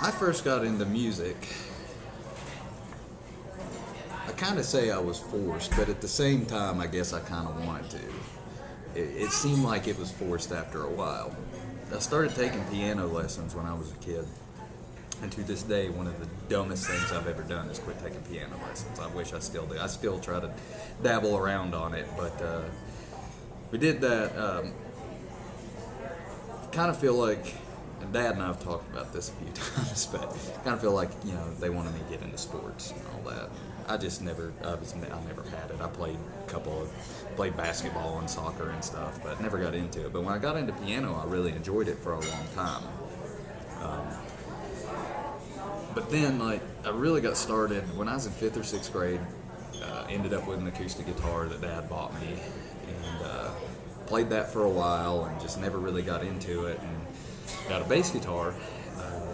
I first got into music, I kind of say I was forced, but at the same time, I guess I kind of wanted to. It seemed like it was forced after a while. I started taking piano lessons when I was a kid, and to this day, one of the dumbest things I've ever done is quit taking piano lessons. I wish I still do. I still try to dabble around on it, but we did that. Kind of feel like, and Dad and I have talked about this a few times, but kind of feel like, you know, they wanted me to get into sports and all that. I just never, I never had it. I played basketball and soccer and stuff, but never got into it. But when I got into piano, I really enjoyed it for a long time. But then, like, I really got started when I was in 5th or 6th grade. Ended up with an acoustic guitar that Dad bought me, and played that for a while, and just never really got into it. And got a bass guitar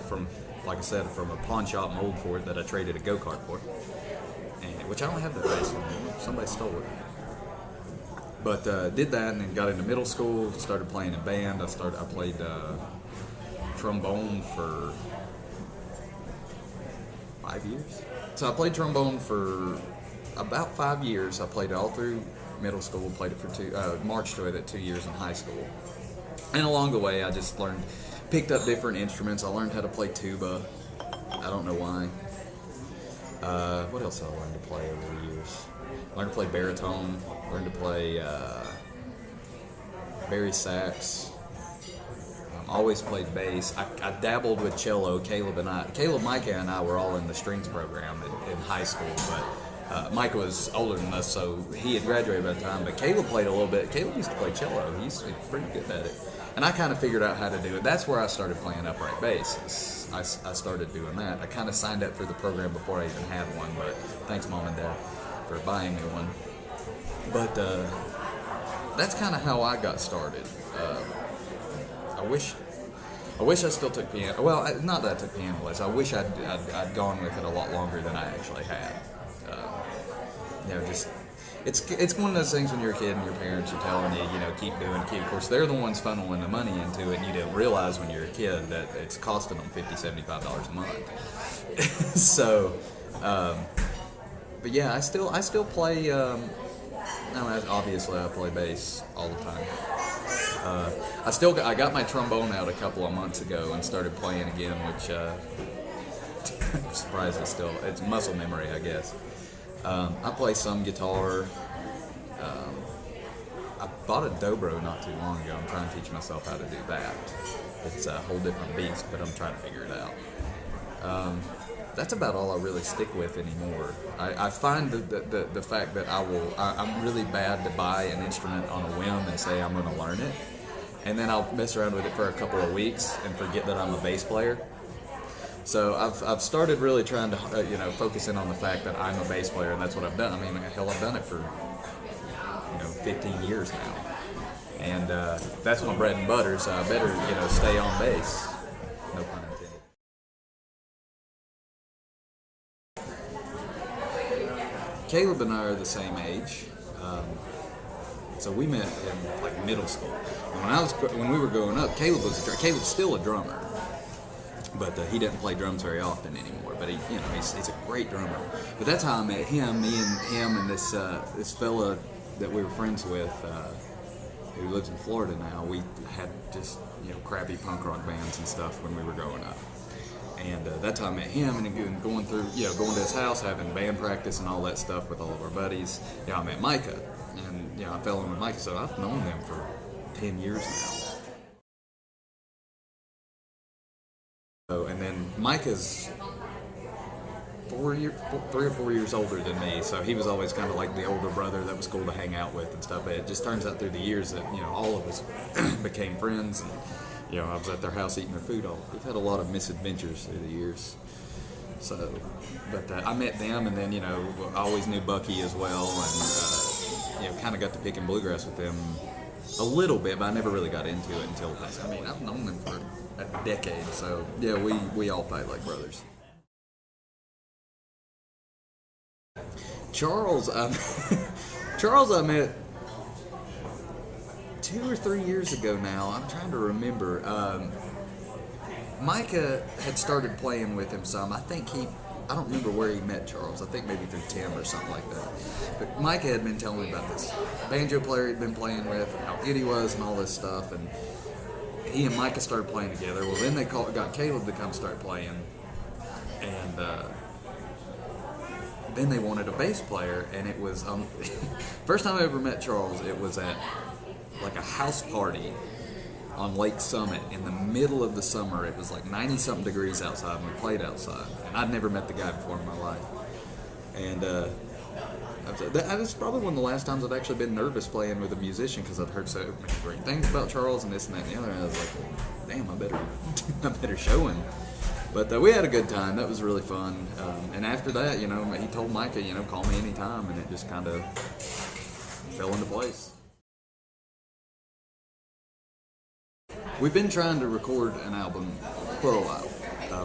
from, like I said, from a pawn shop mold for it that I traded a go-kart for, and which I don't have that bass anymore. Somebody stole it. But did that, and then got into middle school. Started playing in band. I played trombone for 5 years. So I played trombone for about 5 years. I played it all through middle school. Played it for marched to it at 2 years in high school. And along the way, I just picked up different instruments. I learned how to play tuba. I don't know why. What else I learned to play over the years? Learned to play baritone. Learned to play bari sax. Always played bass. I dabbled with cello. Caleb, Micah, and I were all in the strings program in high school, but Micah was older than us, so he had graduated by the time. But Caleb played a little bit. Caleb used to play cello. He used to be pretty good at it. And I kind of figured out how to do it. That's where I started playing upright bass. I started doing that. I kind of signed up for the program before I even had one, but thanks, Mom and Dad, for buying me one. But that's kind of how I got started. I wish I still took piano. Well, not that I took piano lessons. I wish I'd gone with it a lot longer than I actually had. Just it's one of those things when you're a kid and your parents are telling you, keep doing it. Of course, they're the ones funneling the money into it, and you don't realize when you're a kid that it's costing them $50-$75 a month. So, but yeah, I still play. Obviously, I play bass all the time. I got my trombone out a couple of months ago and started playing again, which I'm surprised it's muscle memory, I guess. I play some guitar. I bought a dobro not too long ago. I'm trying to teach myself how to do that. It's a whole different beast, but I'm trying to figure it out. That's about all I really stick with anymore. I find the fact that I'm really bad to buy an instrument on a whim and say I'm going to learn it, and then I'll mess around with it for a couple of weeks and forget that I'm a bass player. So I've started really trying to focus in on the fact that I'm a bass player, and that's what I've done. I mean, hell, I've done it for 15 years now, and that's my bread and butter. So I better stay on bass. No pun intended. Caleb and I are the same age, so we met in like middle school. And when we were growing up, Caleb's still a drummer. But he doesn't play drums very often anymore. But he's a great drummer. But that's how I met him. Me and him and this fella that we were friends with, who lives in Florida now. We had just crappy punk rock bands and stuff when we were growing up. And that's how I met him. And going to his house, having band practice and all that stuff with all of our buddies. I met Micah, and I fell in with Micah. So I've known them for 10 years now. And then Micah's 3 or 4 years older than me, so he was always kind of like the older brother that was cool to hang out with and stuff. But it just turns out through the years that all of us became friends, and I was at their house eating their food all. We've had a lot of misadventures through the years. So, but I met them, and then I always knew Bucky as well, and kind of got to picking bluegrass with them a little bit, but I never really got into it until this. I mean, I've known them for a decade, so yeah, we all fight like brothers. Charles I met 2 or 3 years ago now. I'm trying to remember. Micah had started playing with him some. I don't remember where he met Charles. I think maybe through Tim or something like that. But Micah had been telling me about this banjo player he'd been playing with and how good he was and all this stuff. And he and Micah started playing together. Well, then they got Caleb to come start playing. And then they wanted a bass player. And it was, first time I ever met Charles, it was at like a house party on Lake Summit in the middle of the summer. It was like 90-something degrees outside, and we played outside. And I'd never met the guy before in my life. And that was probably one of the last times I've actually been nervous playing with a musician, because I've heard so many great things about Charles and this and that and the other. And I was like, damn, I better show him. But we had a good time. That was really fun. And after that, you know, he told Micah, you know, call me anytime, and it just kind of fell into place. We've been trying to record an album for a while.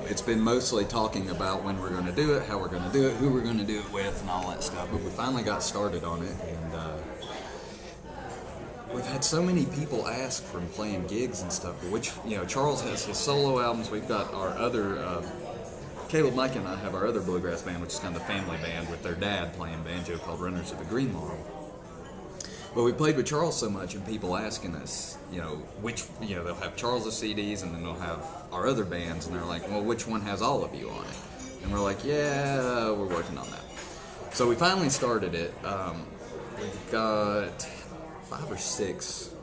It's been mostly talking about when we're going to do it, how we're going to do it, who we're going to do it with, and all that stuff. But we finally got started on it, and we've had so many people ask from playing gigs and stuff. Which, you know, Charles has his solo albums. We've got our other, Caleb, Mike, and I have our other bluegrass band, which is kind of the family band with their dad playing banjo, called Runners of the Green Laurel. But we played with Charles so much, and people asking us, you know, they'll have Charles's CDs, and then they'll have our other bands, and they're like, well, which one has all of you on it? And we're like, yeah, we're working on that. So we finally started it. We've got 5 or 6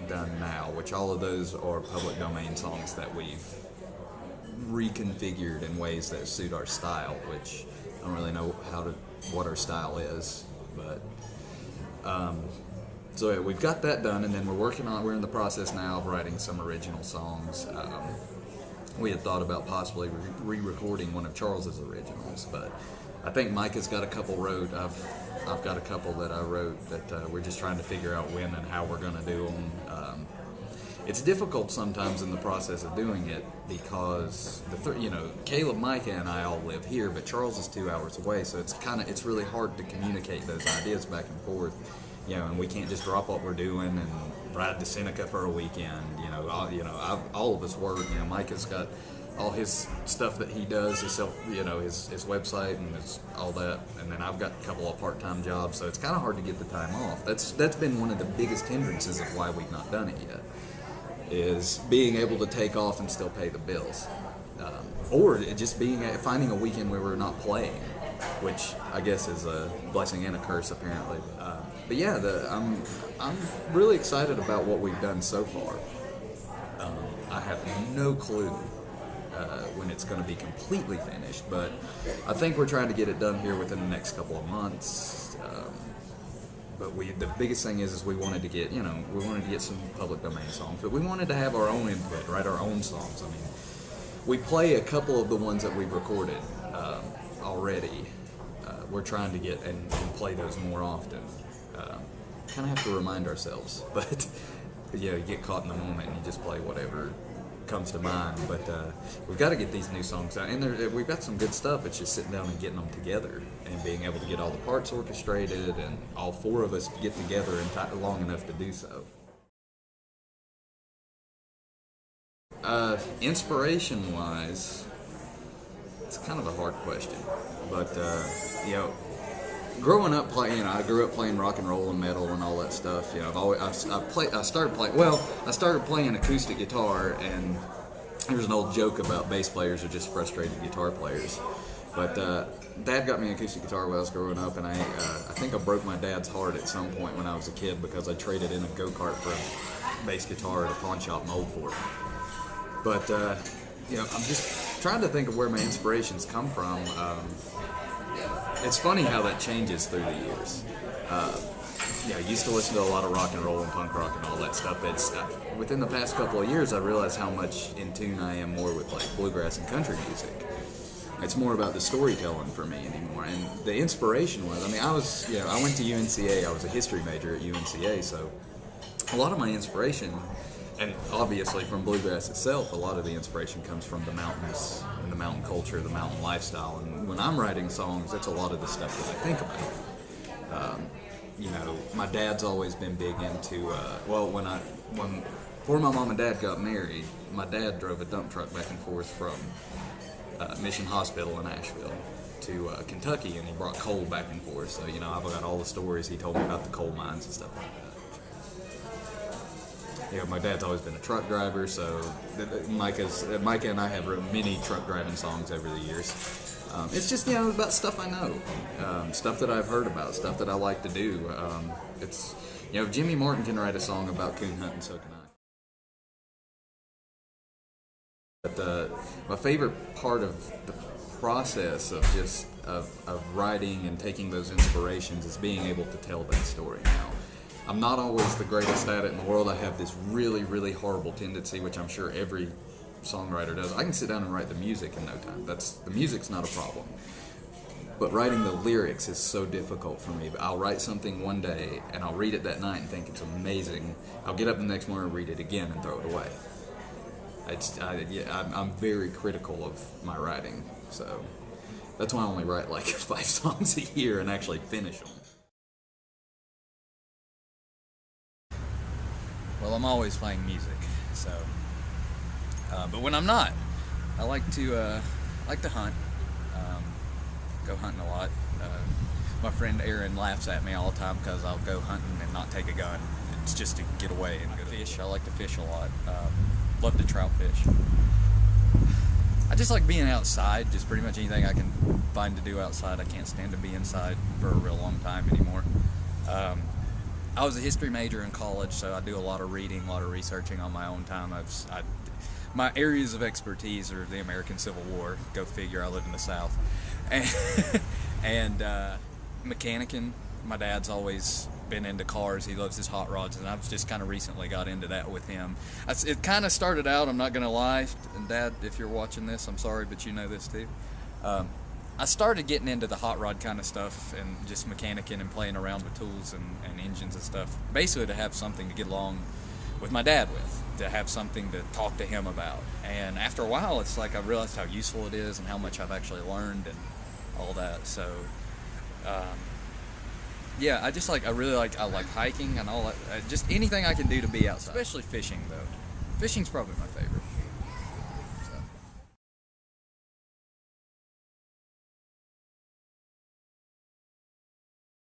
done now, which all of those are public domain songs that we've reconfigured in ways that suit our style, which I don't really know what our style is, but so yeah, we've got that done, and then we're in the process now of writing some original songs. We had thought about possibly re-recording one of Charles's originals, but I think Micah's got a couple wrote. I've got a couple that I wrote that we're just trying to figure out when and how we're going to do them. It's difficult sometimes in the process of doing it, because Caleb, Micah, and I all live here, but Charles is 2 hours away, so it's really hard to communicate those ideas back and forth. You know, and we can't just drop what we're doing and ride to Seneca for a weekend. All of us work. You know, Micah's got all his stuff that he does, his website and all that, and then I've got a couple of part-time jobs, so it's kind of hard to get the time off. That's been one of the biggest hindrances of why we've not done it yet, is being able to take off and still pay the bills, or just finding a weekend where we're not playing, which I guess is a blessing and a curse apparently. But yeah, I'm really excited about what we've done so far. I have no clue when it's going to be completely finished, but I think we're trying to get it done here within the next couple of months. But the biggest thing is we wanted to get some public domain songs, but we wanted to have our own input, write our own songs. I mean, we play a couple of the ones that we've recorded already. We're trying to get and play those more often. Kind of have to remind ourselves, but you get caught in the moment and you just play whatever comes to mind. But we've got to get these new songs out, and we've got some good stuff. It's just sitting down and getting them together and being able to get all the parts orchestrated, and all 4 of us get together long enough to do so. Inspiration-wise, it's kind of a hard question, but growing up playing, I grew up playing rock and roll and metal and all that stuff. I started playing acoustic guitar, and there's an old joke about bass players are just frustrated guitar players. But Dad got me an acoustic guitar when I was growing up, and I think I broke my dad's heart at some point when I was a kid, because I traded in a go-kart for a bass guitar at a pawn shop in Old Fort. But I'm just trying to think of where my inspirations come from. It's funny how that changes through the years. I used to listen to a lot of rock and roll and punk rock and all that stuff. It's within the past couple of years I realized how much in tune I am more with like bluegrass and country music. It's more about the storytelling for me anymore. And the inspiration was, I went to UNCA. I was a history major at UNCA, so a lot of my inspiration, and obviously from bluegrass itself, a lot of the inspiration comes from the mountains and the mountain culture, the mountain lifestyle. And when I'm writing songs, that's a lot of the stuff that I think about. you know, my dad's always been big into, before my mom and dad got married, my dad drove a dump truck back and forth from Mission Hospital in Asheville to Kentucky, and he brought coal back and forth. So, you know, I've got all the stories he told me about the coal mines and stuff like that. You know, my dad's always been a truck driver, so Micah and I have written many truck driving songs over the years. It's just, you know, about stuff I know, stuff that I've heard about, stuff that I like to do. It's, you know, if Jimmy Martin can write a song about coon hunting, so can I. But my favorite part of the process of just of writing and taking those inspirations is being able to tell that story. Now, I'm not always the greatest at it in the world. I have this really, really horrible tendency, which I'm sure every songwriter does. I can sit down and write the music in no time. The music's not a problem. But writing the lyrics is so difficult for me. I'll write something one day and I'll read it that night and think it's amazing. I'll get up the next morning and read it again and throw it away. I'm very critical of my writing, so that's why I only write like 5 songs a year and actually finish them. Well, I'm always playing music, so. But when I'm not, I like to hunt. Go hunting a lot. My friend Aaron laughs at me all the time because I'll go hunting and not take a gun. It's just to get away and go fish. I like to fish a lot. Love to trout fish. I just like being outside. Just pretty much anything I can find to do outside. I can't stand to be inside for a real long time anymore. I was a history major in college, so I do a lot of reading, a lot of researching on my own time. My areas of expertise are the American Civil War. Go figure, I live in the South. And mechanicking. My dad's always been into cars. He loves his hot rods, and I've just kind of recently got into that with him. It kind of started out, I'm not going to lie, and Dad, if you're watching this, I'm sorry, but you know this too. I started getting into the hot rod kind of stuff and just mechanicking and playing around with tools and engines and stuff, basically to have something to get along with my dad with, to have something to talk to him about. And after a while, it's like I realized how useful it is and how much I've actually learned and all that. So yeah, I like hiking and all that, just anything I can do to be outside, especially fishing though. Fishing's probably my favorite.